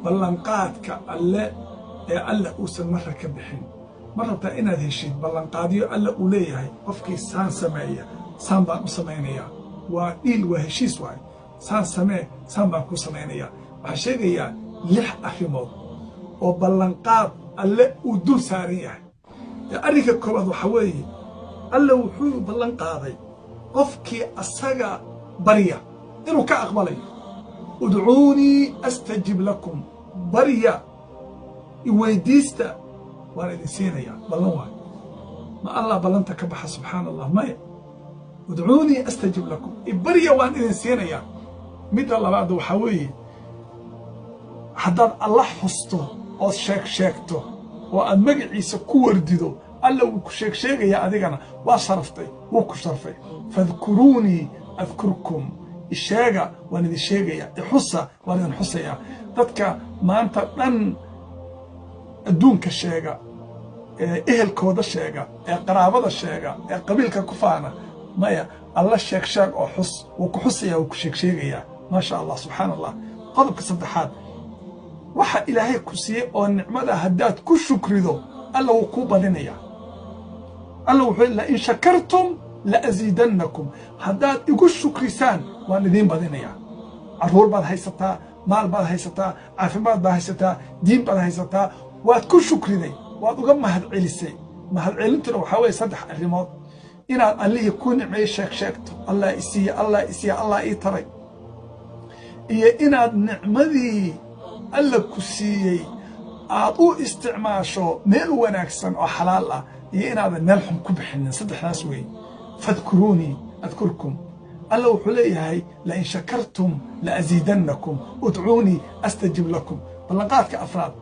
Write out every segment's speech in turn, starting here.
ballanqaadka alle ee alle uusan marra ka bixin ma rabtaa inaad heshid ballanqaadyo alle uu leeyahay qofkii saan sameeya saan baan u samaynayaa waa dhiil waa heshiis waay saan samee saan baan ku samaynayaa waxaa sheegayaa 6 arrimood oo ballanqaad alle uu dul saaran yahay arrinka koowaad waxa weeye alle wuxuu ballanqaaday qofkii asaga barya inuu ka aqbalayo udcuunii astajib lakum barya iweydiista waan idin siinayaa ballan waay ma allah ballanta ka baxa subxaan allah maya udcuunii astajib lakum ibarya waan idin siinayaa midda labaad waxaa weeye haddaad allah xusto ood sheegto oo aad magaciisa ku wardido alla wuu ku sheegayaa adigana waa sharaftay wuu ku sharfay fadkuruunii adkurkum isheega waan idin sheegayaa ixusa waan idin xusayaa dadka maanta dhan adduunka sheega ee ehelkooda sheega ee qaraabada sheega ee qabiilka ku faana maya alla sheeg oo xus wuu ku xusayaa wuu ku sheegayaa maasha allah subxaan allah qodobka saddexaad waxa ilaahay ku siiyey oo nicmada haddaad ku shukrido alla wuu ku badinayaa alla wuxuu la in shakartum la aziidannakum haddaad igu shukrisaan waan idiin badinayaa caruur baad haysataa maal baad haysataa caafimaad baad haysataa diin baad haysataa waad ku shukriday waad uga mahadcelisay mahadcelintuna waxaa weeye 3 arrimood inaad allihii ku nicmeeyey sheegto allah isiiya allah ii taray iyo inaad nicmadii alla ku siiyey aad u isticmaasho meel wanaagsan oo xalaal ah iyo inaadan meel xun ku bixinin 3daas weeye fadkuruunii adkurkum alla wuxuu leeyahay la in shakartum la aziidannakum udcuunii astajib lakum ballanqaadka afraad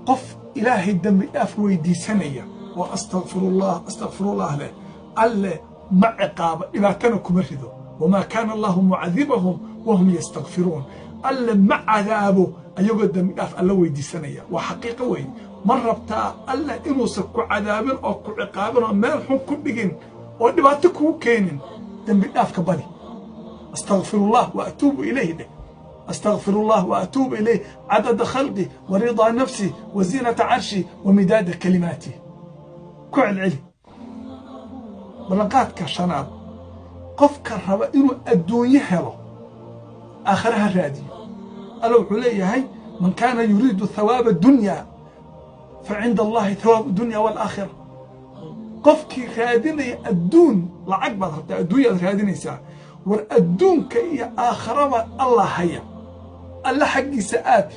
qof ilaahay dambi dhaaf weydiisanaya oo astaqfirullah leh alle ma ciqaaba dhibaatana kuma rido wamaa kaana allahu mucadibahum wahum yastakfiruun alle ma cadaabo ayagoo dambi dhaaf alla weydiisanaya waa xaqiiqo weeye ma rabtaa alle inuusan ku cadaabin oo ku ciqaabin oo meel xun ku dhigin oo dhibaato kugu keenin dambi dhaafka badi astaqfirullah wa atuubu ilayhi dheh أستغفر الله وأتوب إليه عدد خلقي ورضا نفسي وزينة عرشي ومداد كلماتي كعل علم بلنقات كشناب قف كرهبا إنو الدنيا هلو آخرها رادي ألو علي هاي من كان يريد ثواب الدنيا فعند الله ثواب الدنيا والآخرة قف كي راديني الدون لعقبة الدنيا راديني ساعة والدون كي آخرها الله هيا الله حقي سآت